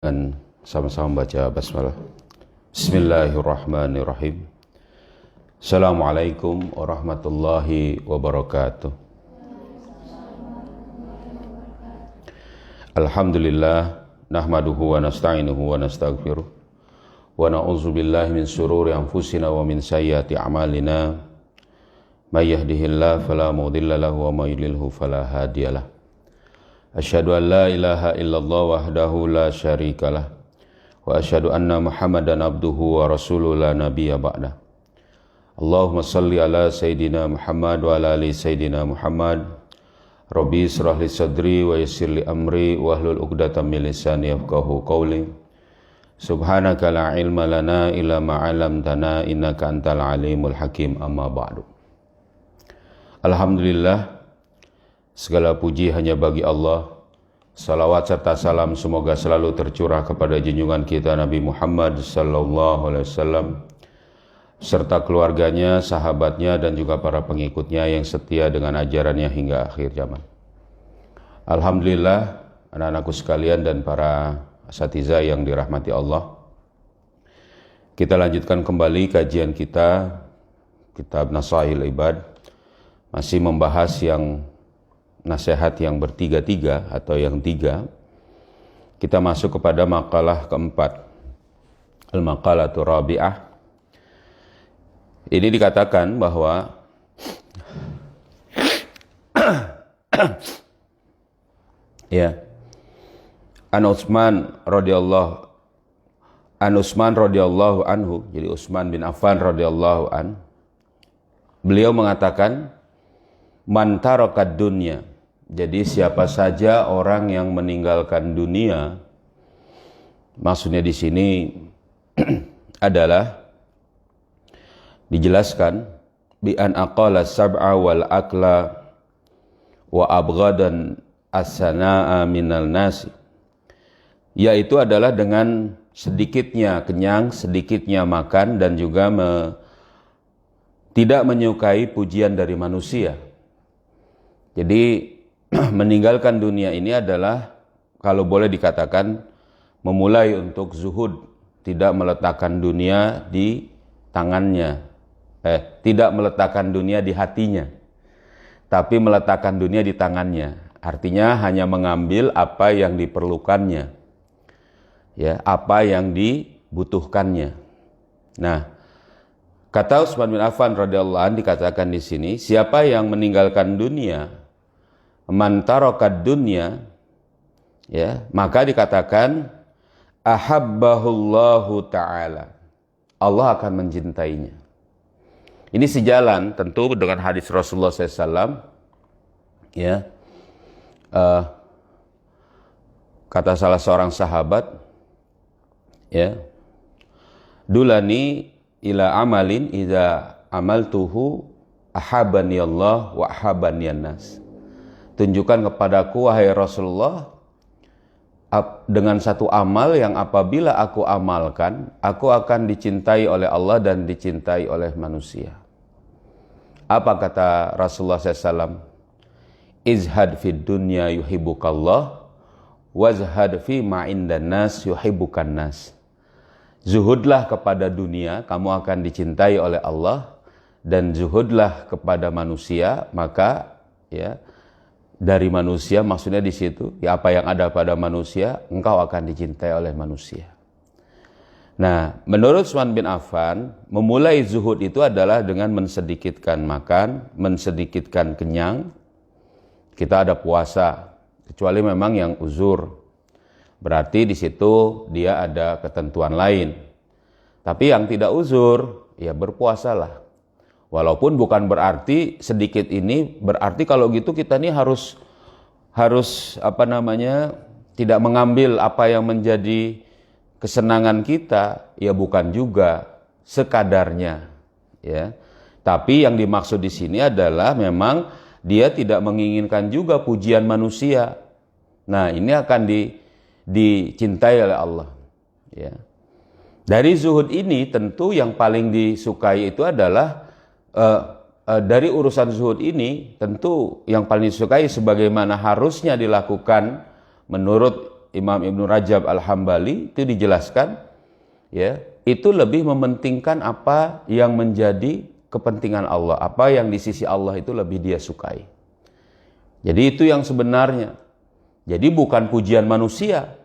Dan sama-sama baca basmalah. Bismillahirrahmanirrahim. Assalamualaikum warahmatullahi wabarakatuh. Alhamdulillah nahmaduhu wa nasta'inuhu wa nastaghfiruh wa na'udzu billahi min syururi anfusina wa min sayyiati a'malina. May yahdihillahu fala mudilla lahu wa may yudlilhu fala hadiyalah. Asyhadu an la ilaha illallah wahdahu la syarikalah wa asyhadu anna Muhammadan abduhu wa rasuluhu la nabiyya ba'dah. Allahumma salli ala sayidina Muhammad wa ala ali sayidina Muhammad. Rabbi israh li sadri wa yassir li amri wahlul 'uqdatam min lisani yafqahu qawli. Subhanaka la ilma lana illa ma 'allamtana innaka antal alimul hakim, amma ba'du. Alhamdulillah, segala puji hanya bagi Allah. Salawat serta salam semoga selalu tercurah kepada junjungan kita Nabi Muhammad sallallahu alaihi wasallam serta keluarganya, sahabatnya dan juga para pengikutnya yang setia dengan ajarannya hingga akhir zaman. Alhamdulillah, anak-anakku sekalian dan para asatidzah yang dirahmati Allah. Kita lanjutkan kembali kajian kita kitab Nasaihul Ibad, masih membahas yang nasihat yang bertiga-tiga atau yang tiga. Kita masuk kepada makalah keempat, al-maqalatu rabi'ah. Ini dikatakan bahwa ya, An Utsman radhiyallahu anhu, jadi Utsman bin Affan radhiyallahu an, beliau mengatakan, man tarakad dunya. Jadi siapa saja orang yang meninggalkan dunia, maksudnya di sini adalah dijelaskan bi an aqala sab'a wal akla wa abghadan as-sanaa minal nasi, yaitu adalah dengan sedikitnya kenyang, sedikitnya makan dan juga tidak menyukai pujian dari manusia. Jadi meninggalkan dunia ini adalah, kalau boleh dikatakan, memulai untuk zuhud, tidak meletakkan dunia di tangannya, tidak meletakkan dunia di hatinya, tapi meletakkan dunia di tangannya. Artinya hanya mengambil apa yang diperlukannya, ya, apa yang dibutuhkannya. Nah, kata Utsman bin Affan radhiyallahu anhu dikatakan di sini, siapa yang meninggalkan dunia, man tarakad dunya, ya, maka dikatakan ahabbahullahu ta'ala, Allah akan mencintainya. Ini sejalan tentu dengan hadis Rasulullah SAW, ya. Kata salah seorang sahabat, ya, dulani ila amalin idza amaltuhu ahabani Allah wa ahabani an-nas. Tunjukkan kepadaku wahai Rasulullah dengan satu amal yang apabila aku amalkan, aku akan dicintai oleh Allah dan dicintai oleh manusia. Apa kata Rasulullah SAW? Izhad fid dunya yuhibbukallah, wazhad fi ma indan nas yuhibbukan nas. Zuhudlah kepada dunia, kamu akan dicintai oleh Allah, dan zuhudlah kepada manusia, maka ya, dari manusia maksudnya di situ, ya, apa yang ada pada manusia, engkau akan dicintai oleh manusia. Nah, menurut Utsman bin Affan, memulai zuhud itu adalah dengan mensedikitkan makan, mensedikitkan kenyang. Kita ada puasa, kecuali memang yang uzur, berarti di situ dia ada ketentuan lain. Apa yang tidak uzur, ya berpuasalah. Walaupun bukan berarti sedikit ini, berarti kalau gitu kita ini harus tidak mengambil apa yang menjadi kesenangan kita, ya bukan juga, sekadarnya, ya. Tapi yang dimaksud di sini adalah memang dia tidak menginginkan juga pujian manusia. Nah, ini akan dicintai oleh Allah, ya. Dari zuhud ini tentu yang paling disukai itu adalah dari urusan zuhud ini tentu yang paling disukai sebagaimana harusnya dilakukan menurut Imam Ibnu Rajab Al-Hambali itu dijelaskan, ya, itu lebih mementingkan apa yang menjadi kepentingan Allah, apa yang di sisi Allah itu lebih dia sukai. Jadi itu yang sebenarnya. Jadi bukan pujian manusia.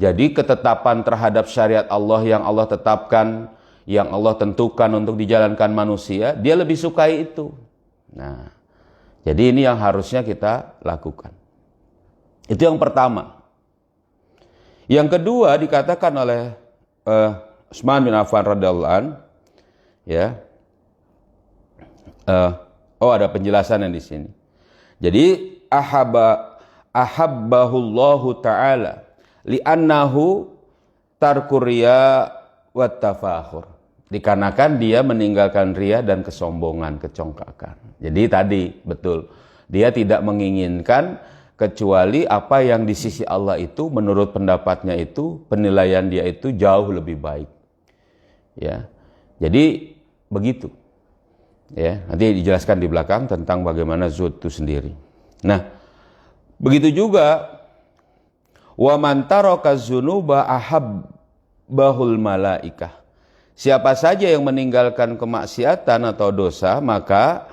Jadi ketetapan terhadap syariat Allah yang Allah tetapkan, yang Allah tentukan untuk dijalankan manusia, dia lebih sukai itu. Nah, jadi ini yang harusnya kita lakukan. Itu yang pertama. Yang kedua dikatakan oleh Utsman bin Affan radhiyallahu an, ya. Ada penjelasan yang di sini. Jadi ahabbahullahu ta'ala li'annahu tarkur riya wat tafakhur. Dikarenakan dia meninggalkan riya dan kesombongan, kecongkakan. Jadi tadi betul, dia tidak menginginkan kecuali apa yang di sisi Allah itu menurut pendapatnya itu, penilaian dia itu jauh lebih baik. Ya. Jadi begitu. Ya, nanti dijelaskan di belakang tentang bagaimana zuhud itu sendiri. Nah, begitu juga wa man taraka dzunuba ahabbahul malaikah. Siapa saja yang meninggalkan kemaksiatan atau dosa, maka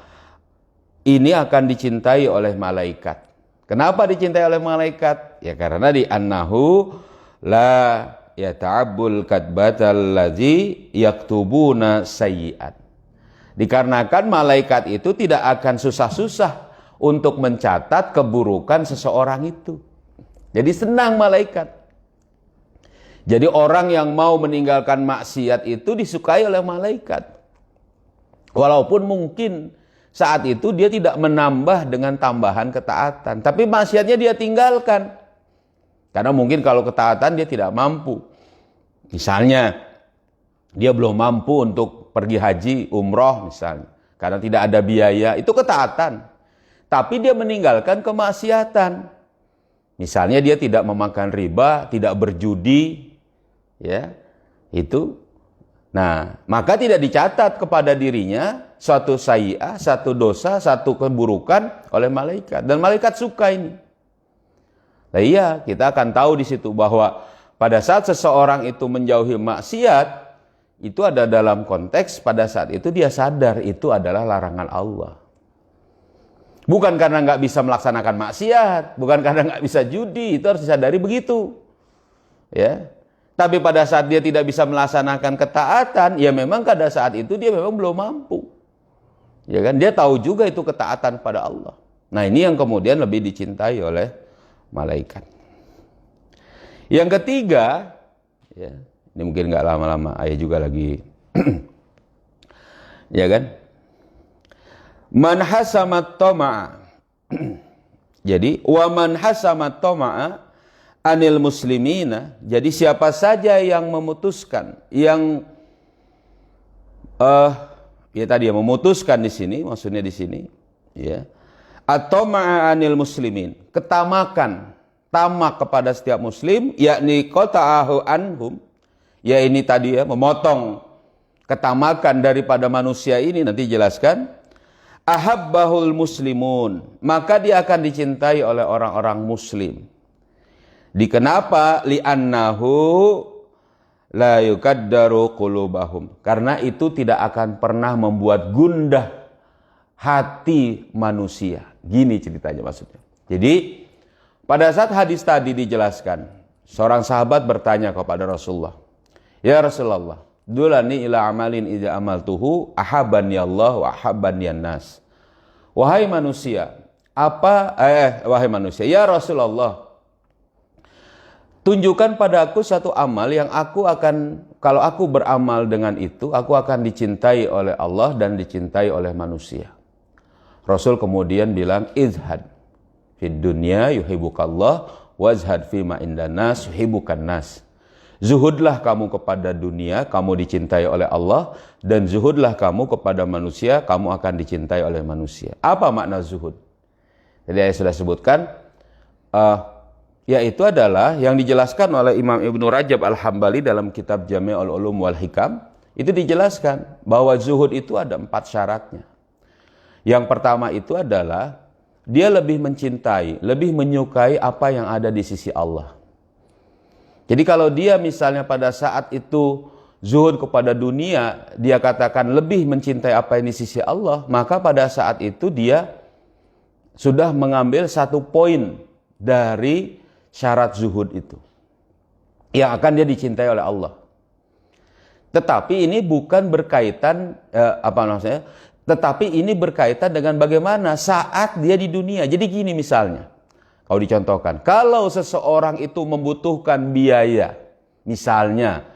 ini akan dicintai oleh malaikat. Kenapa dicintai oleh malaikat? Ya karena di annahu la yata'abbul kadbatal ladzi yaktubuna sayyi'at. Dikarenakan malaikat itu tidak akan susah-susah untuk mencatat keburukan seseorang itu. Jadi senang malaikat. Jadi orang yang mau meninggalkan maksiat itu disukai oleh malaikat. Walaupun mungkin saat itu dia tidak menambah dengan tambahan ketaatan, tapi maksiatnya dia tinggalkan. Karena mungkin kalau ketaatan dia tidak mampu. Misalnya dia belum mampu untuk pergi haji, umroh misalnya, karena tidak ada biaya, itu ketaatan. Tapi dia meninggalkan kemaksiatan. Misalnya dia tidak memakan riba, tidak berjudi, ya, itu. Nah, maka tidak dicatat kepada dirinya suatu sayyi'ah, satu dosa, satu keburukan oleh malaikat. Dan malaikat suka ini. Nah iya, kita akan tahu di situ bahwa pada saat seseorang itu menjauhi maksiat, itu ada dalam konteks pada saat itu dia sadar itu adalah larangan Allah. Bukan karena nggak bisa melaksanakan maksiat, bukan karena nggak bisa judi, itu harus disadari begitu. Ya. Tapi pada saat dia tidak bisa melaksanakan ketaatan, ya memang pada saat itu dia memang belum mampu. Ya kan? Dia tahu juga itu ketaatan pada Allah. Nah, ini yang kemudian lebih dicintai oleh malaikat. Yang ketiga, ya, ini mungkin nggak lama-lama, ayah juga lagi, ya kan? Man hasamat tama'a. Jadi, wa man hasamat tama'a anil muslimina, jadi siapa saja yang memutuskan, yang ya tadi ya memutuskan di sini, maksudnya di sini, ya, atau ma'anil muslimin, ketamakan, tamak kepada setiap muslim, yakni qata'ahu anhum, ya ini tadi ya, memotong ketamakan daripada manusia ini, nanti jelaskan, ahabbahul muslimun, maka dia akan dicintai oleh orang-orang muslim. Di kenapa? Li'annahu la yukaddaru qulubahum. Karena itu tidak akan pernah membuat gundah hati manusia. Gini ceritanya maksudnya. Jadi pada saat hadis tadi dijelaskan, seorang sahabat bertanya kepada Rasulullah, "Ya Rasulullah, dulani ila amalin idza amaltuhu ahabani Allah wa ahabani nas." Wahai manusia, wahai manusia, ya Rasulullah, tunjukkan padaku satu amal yang aku akan, kalau aku beramal dengan itu, aku akan dicintai oleh Allah dan dicintai oleh manusia. Rasul kemudian bilang, izhad fid dunya yuhibbukallah wazhad fima indan nas yuhibbukan nas. Zuhudlah kamu kepada dunia, kamu dicintai oleh Allah, dan zuhudlah kamu kepada manusia, kamu akan dicintai oleh manusia. Apa makna zuhud? Jadi saya sudah sebutkan, yaitu adalah yang dijelaskan oleh Imam Ibnu Rajab Al-Hambali dalam kitab Jami'ul Ulum wal Hikam. Itu dijelaskan bahwa zuhud itu ada 4 syaratnya. Yang pertama itu adalah dia lebih mencintai, lebih menyukai apa yang ada di sisi Allah. Jadi kalau dia misalnya pada saat itu zuhud kepada dunia, dia katakan lebih mencintai apa yang di sisi Allah, maka pada saat itu dia sudah mengambil satu poin dari syarat zuhud itu, yang akan dia dicintai oleh Allah. Tetapi ini bukan berkaitan, tetapi ini berkaitan dengan bagaimana saat dia di dunia. Jadi gini misalnya, kalau dicontohkan, kalau seseorang itu membutuhkan biaya, misalnya,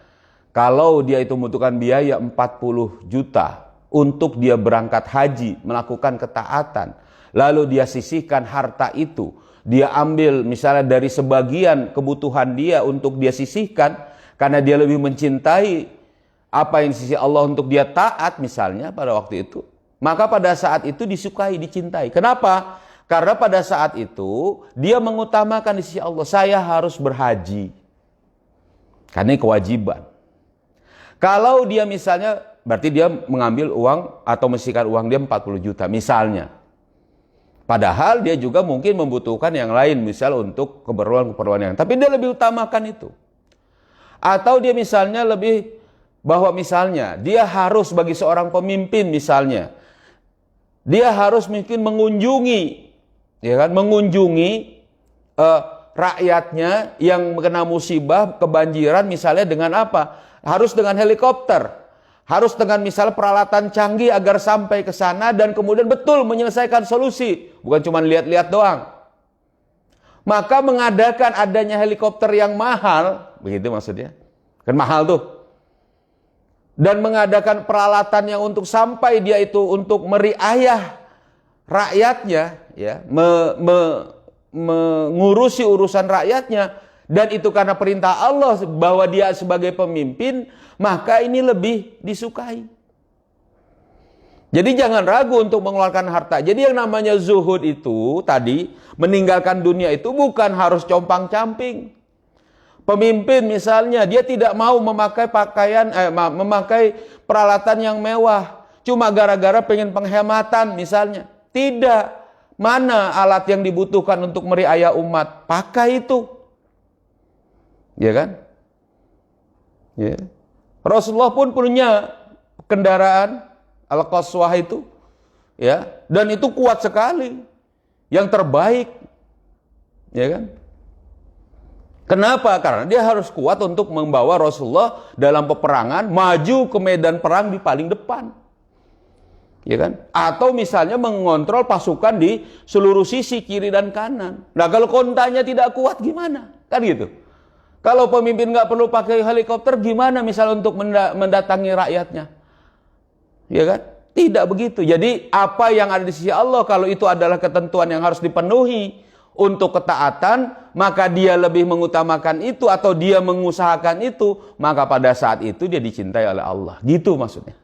kalau dia itu membutuhkan biaya 40 juta untuk dia berangkat haji, melakukan ketaatan, lalu dia sisihkan harta itu, dia ambil misalnya dari sebagian kebutuhan dia untuk dia sisihkan, karena dia lebih mencintai apa yang di sisi Allah untuk dia taat misalnya pada waktu itu, maka pada saat itu disukai, dicintai. Kenapa? Karena pada saat itu dia mengutamakan di sisi Allah, saya harus berhaji, karena ini kewajiban. Kalau dia misalnya, berarti dia mengambil uang atau menyisihkan uang dia 40 juta misalnya. Padahal dia juga mungkin membutuhkan yang lain, misal untuk keperluan-keperluan yang, tapi dia lebih utamakan itu. Atau dia misalnya lebih, bahwa misalnya dia harus bagi seorang pemimpin misalnya, dia harus mungkin mengunjungi, ya kan, mengunjungi rakyatnya yang kena musibah, kebanjiran misalnya dengan apa? Harus dengan helikopter, harus dengan misal peralatan canggih agar sampai ke sana dan kemudian betul menyelesaikan solusi, bukan cuma lihat-lihat doang. Maka mengadakan adanya helikopter yang mahal, begitu maksudnya, kan mahal tuh, dan mengadakan peralatan yang untuk sampai dia itu untuk meriayah rakyatnya, ya, mengurusi urusan rakyatnya, dan itu karena perintah Allah bahwa dia sebagai pemimpin, maka ini lebih disukai. Jadi jangan ragu untuk mengeluarkan harta. Jadi yang namanya zuhud itu tadi, meninggalkan dunia itu bukan harus compang-camping. Pemimpin misalnya, dia tidak mau memakai memakai peralatan yang mewah, cuma gara-gara pengen penghematan misalnya. Tidak. Mana alat yang dibutuhkan untuk meriayah umat? Pakai itu. Ya kan? Ya. Rasulullah pun punya kendaraan Al-Qaswah itu, ya, dan itu kuat sekali, yang terbaik, ya kan? Kenapa? Karena dia harus kuat untuk membawa Rasulullah dalam peperangan, maju ke medan perang di paling depan, ya kan? Atau misalnya mengontrol pasukan di seluruh sisi kiri dan kanan. Nah kalau kontanya tidak kuat gimana? Kan gitu. Kalau pemimpin nggak perlu pakai helikopter, gimana misal untuk mendatangi rakyatnya? Ya kan? Tidak begitu. Jadi apa yang ada di sisi Allah, kalau itu adalah ketentuan yang harus dipenuhi untuk ketaatan, maka dia lebih mengutamakan itu atau dia mengusahakan itu, maka pada saat itu dia dicintai oleh Allah. Gitu maksudnya.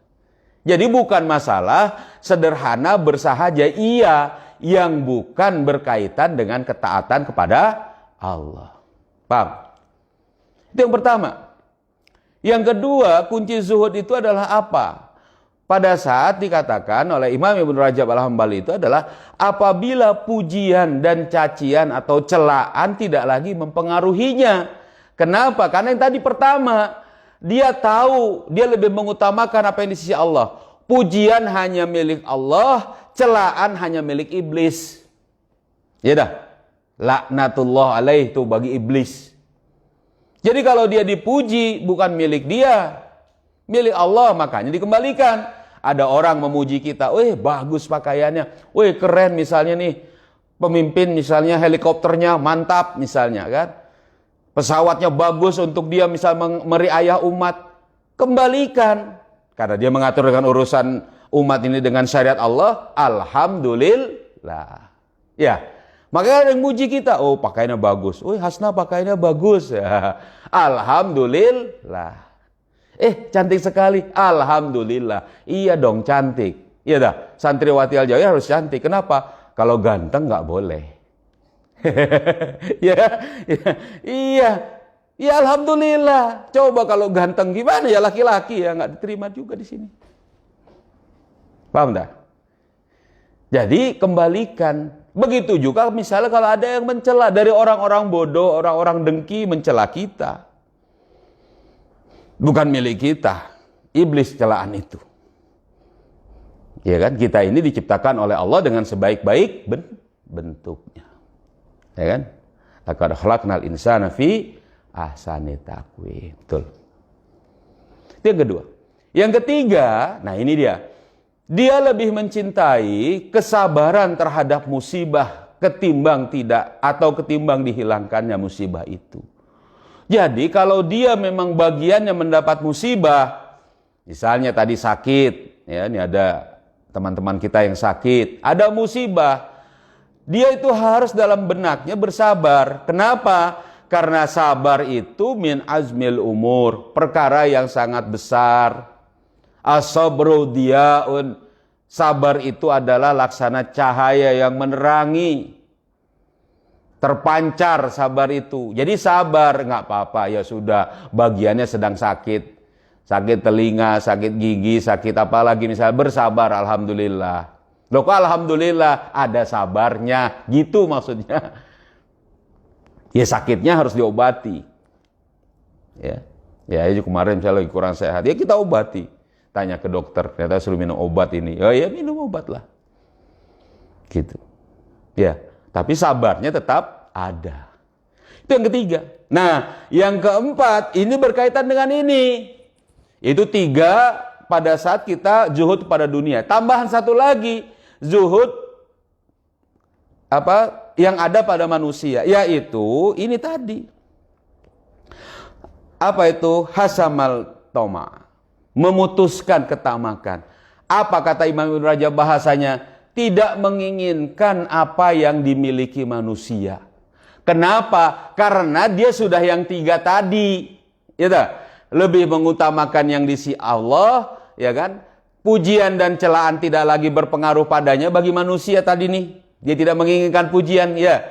Jadi bukan masalah sederhana bersahaja, iya, yang bukan berkaitan dengan ketaatan kepada Allah. Paham? Itu yang pertama. Yang kedua, kunci zuhud itu adalah apa? Pada saat dikatakan oleh Imam Ibnu Rajab Al-Hambali itu adalah apabila pujian dan cacian atau celaan tidak lagi mempengaruhinya. Kenapa? Karena yang tadi pertama, dia tahu, dia lebih mengutamakan apa yang di sisi Allah. Pujian hanya milik Allah, celaan hanya milik iblis. Ya dah. Laknatullah alaih itu bagi iblis. Jadi kalau dia dipuji bukan milik dia, milik Allah, makanya dikembalikan. Ada orang memuji kita, weh bagus pakaiannya, weh keren misalnya nih, pemimpin misalnya helikopternya mantap misalnya kan, pesawatnya bagus untuk dia misal meriayah umat, kembalikan. Karena dia mengatur dengan urusan umat ini dengan syariat Allah, alhamdulillah. Ya. Maka ada yang muji kita, oh pakaiannya bagus, oh Hasna pakaiannya bagus, ya. Alhamdulillah. Cantik sekali, alhamdulillah. Iya dong cantik, iya dah. Santriwati Al-Jawiyah harus cantik. Kenapa? Kalau ganteng nggak boleh. Iya, ya alhamdulillah. Coba kalau ganteng gimana ya laki-laki ya nggak diterima juga di sini. Paham dah? Jadi kembalikan. Begitu juga misalnya kalau ada yang mencela dari orang-orang bodoh, orang-orang dengki mencela kita. bukan milik kita. Iblis celaan itu. Ya kan? Kita ini diciptakan oleh Allah dengan sebaik-baik bentuknya. Ya kan? Laqad khalaqnal insana fi ahsani taqwim. Betul. Itu yang kedua. Yang ketiga, nah ini dia. Dia lebih mencintai kesabaran terhadap musibah ketimbang dihilangkannya musibah itu. Jadi kalau dia memang bagiannya mendapat musibah, misalnya tadi sakit, ya ini ada teman-teman kita yang sakit, ada musibah, dia itu harus dalam benaknya bersabar. Kenapa? Karena sabar itu min azmil umur, perkara yang sangat besar. As-sabru diyaun, sabar itu adalah laksana cahaya yang menerangi. Terpancar sabar itu. Jadi sabar, nggak apa-apa, ya sudah, bagiannya sedang sakit. Sakit telinga, sakit gigi, sakit apa lagi misalnya, bersabar, alhamdulillah. Loh kok alhamdulillah, ada sabarnya, gitu maksudnya. Ya sakitnya harus diobati. Ya kemarin misalnya lagi kurang sehat, ya kita obati. Tanya ke dokter, ternyata suruh minum obat ini. Oh ya minum obat lah. Gitu. Ya, tapi sabarnya tetap ada. Itu yang ketiga. Nah, yang keempat, ini berkaitan dengan ini. Itu 3 pada saat kita zuhud pada dunia. Tambahan satu lagi, zuhud yang ada pada manusia, yaitu ini tadi. Apa itu? Hasamal toma, memutuskan ketamakan. Apa kata Imam Ibn Rajab bahasanya? Tidak menginginkan apa yang dimiliki manusia. Kenapa? Karena dia sudah yang 3 tadi. Ya tak? Lebih mengutamakan yang di sisi Allah, ya kan? Pujian dan celaan tidak lagi berpengaruh padanya bagi manusia tadi nih. Dia tidak menginginkan pujian, ya.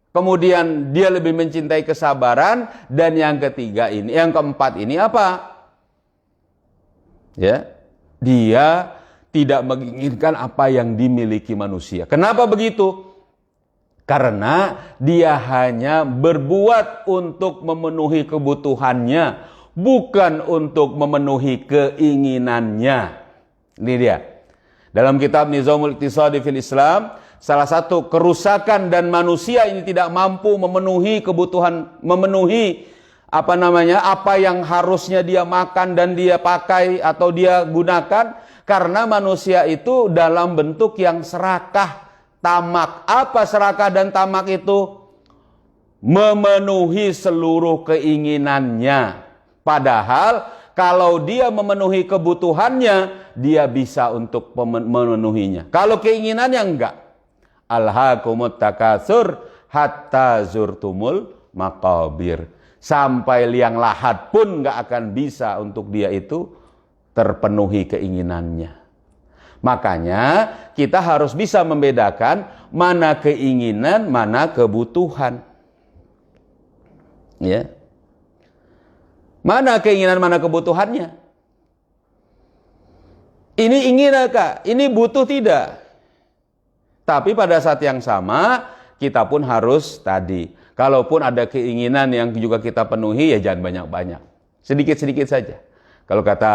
Kemudian dia lebih mencintai kesabaran, dan yang ketiga ini, yang keempat ini apa? Ya. Dia tidak menginginkan apa yang dimiliki manusia. Kenapa begitu? Karena dia hanya berbuat untuk memenuhi kebutuhannya, bukan untuk memenuhi keinginannya. Ini dia. Dalam kitab Nizamul Iqtisadi fil Islam, salah satu kerusakan dan manusia ini tidak mampu memenuhi kebutuhan, memenuhi apa yang harusnya dia makan dan dia pakai atau dia gunakan, karena manusia itu dalam bentuk yang serakah, tamak. Apa serakah dan tamak itu? Memenuhi seluruh keinginannya. Padahal kalau dia memenuhi kebutuhannya, dia bisa untuk memenuhinya. Kalau keinginannya enggak. Alhaakumut takatsur hatta zurtumul maqabir. Sampai liang lahat pun enggak akan bisa untuk dia itu terpenuhi keinginannya. Makanya kita harus bisa membedakan mana keinginan, mana kebutuhan. Ya. Mana keinginan, mana kebutuhannya? Ini ingin kak, ini butuh tidak. Tapi pada saat yang sama, kita pun harus tadi. Kalaupun ada keinginan yang juga kita penuhi, ya jangan banyak-banyak. Sedikit-sedikit saja. Kalau kata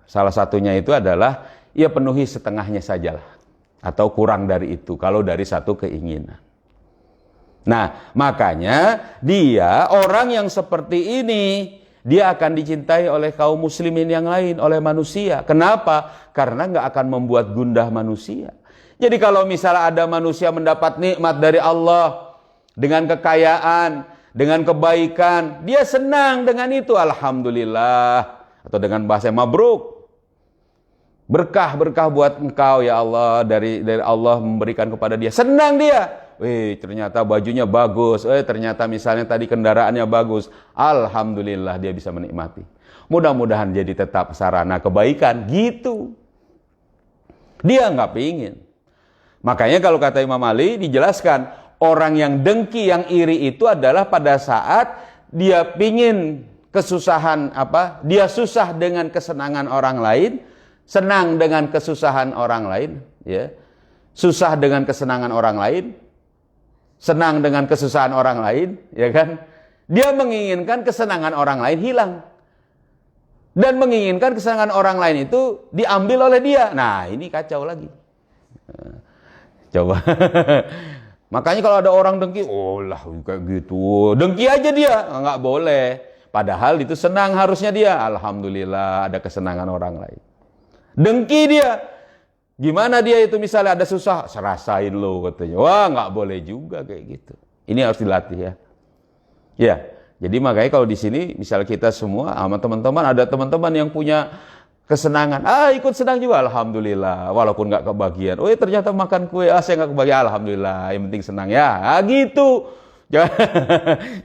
salah satunya itu adalah, ya penuhi setengahnya sajalah. Atau kurang dari itu, kalau dari satu keinginan. Nah, makanya dia, orang yang seperti ini, dia akan dicintai oleh kaum muslimin yang lain, oleh manusia. Kenapa? Karena nggak akan membuat gundah manusia. Jadi kalau misalnya ada manusia mendapat nikmat dari Allah, dengan kekayaan, dengan kebaikan, dia senang dengan itu, alhamdulillah. Atau dengan bahasa mabruk. Berkah-berkah buat engkau ya Allah, dari Allah memberikan kepada dia. Senang dia. Ternyata bajunya bagus. Ternyata misalnya tadi kendaraannya bagus. Alhamdulillah dia bisa menikmati. Mudah-mudahan jadi tetap sarana kebaikan. Gitu. Dia nggak pingin. Makanya kalau kata Imam Ali dijelaskan, orang yang dengki, yang iri itu adalah pada saat dia pingin kesusahan dia susah dengan kesenangan orang lain, senang dengan kesusahan orang lain, ya. Susah dengan kesenangan orang lain, senang dengan kesusahan orang lain, ya kan? Dia menginginkan kesenangan orang lain hilang. Dan menginginkan kesenangan orang lain itu diambil oleh dia. Nah, ini kacau lagi. Coba. Makanya kalau ada orang dengki, oh lah kayak gitu. Dengki aja dia, nggak boleh. Padahal itu senang harusnya dia. Alhamdulillah ada kesenangan orang lain. Dengki dia. Gimana dia itu misalnya ada susah, serasain lo katanya. Wah, nggak boleh juga kayak gitu. Ini harus dilatih ya. Ya, jadi makanya kalau di sini misal kita semua sama teman-teman, ada teman-teman yang punya kesenangan, ikut senang juga, alhamdulillah, walaupun nggak kebagian. Oh, ternyata makan kue, saya nggak kebagian, alhamdulillah, yang penting senang ya. Gitu. Jangan,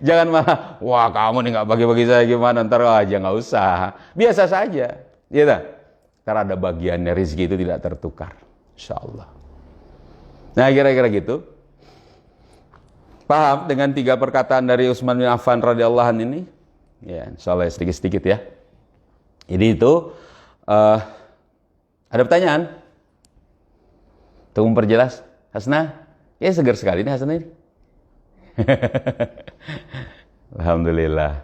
jangan malah, wah kamu nih nggak bagi-bagi saya gimana, ntar aja nggak usah. Biasa saja, ya tak? Karena ada bagiannya, rezeki itu tidak tertukar, insya Allah. Nah, kira-kira gitu. Paham dengan 3 perkataan dari Utsman bin Affan radhiyallahu anhu ini? Ya, insyaallah sedikit-sedikit ya. Jadi itu ada pertanyaan? Untuk memperjelas, Hasna? Ya segar sekali ini Hasna ini. Alhamdulillah.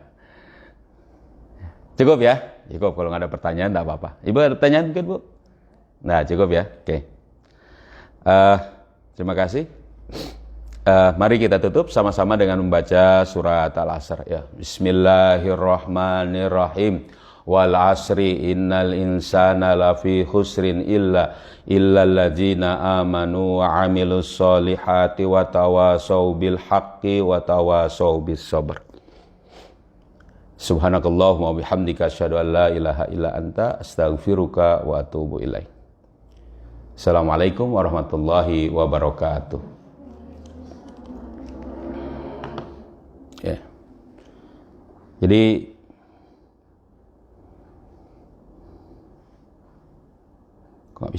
Cukup ya? Cukup, kalau nggak ada pertanyaan nggak apa-apa. Ibu ada pertanyaan mungkin, Bu? Nah, cukup ya. Oke. Terima kasih. Mari kita tutup sama-sama dengan membaca surat Al-Asr ya. Bismillahirrahmanirrahim. Wal 'asri innal insana lafi khusrin illa alladzina amanu wa 'amilus solihati wa tawasau bil haqqi wa tawasau bis sabr. Subhanakallahumma wa bihamdika asyhadu an la ilaha illa anta astaghfiruka wa atubu ilaik. Assalamualaikum warahmatullahi wabarakatuh. Ya. Jadi kok bisa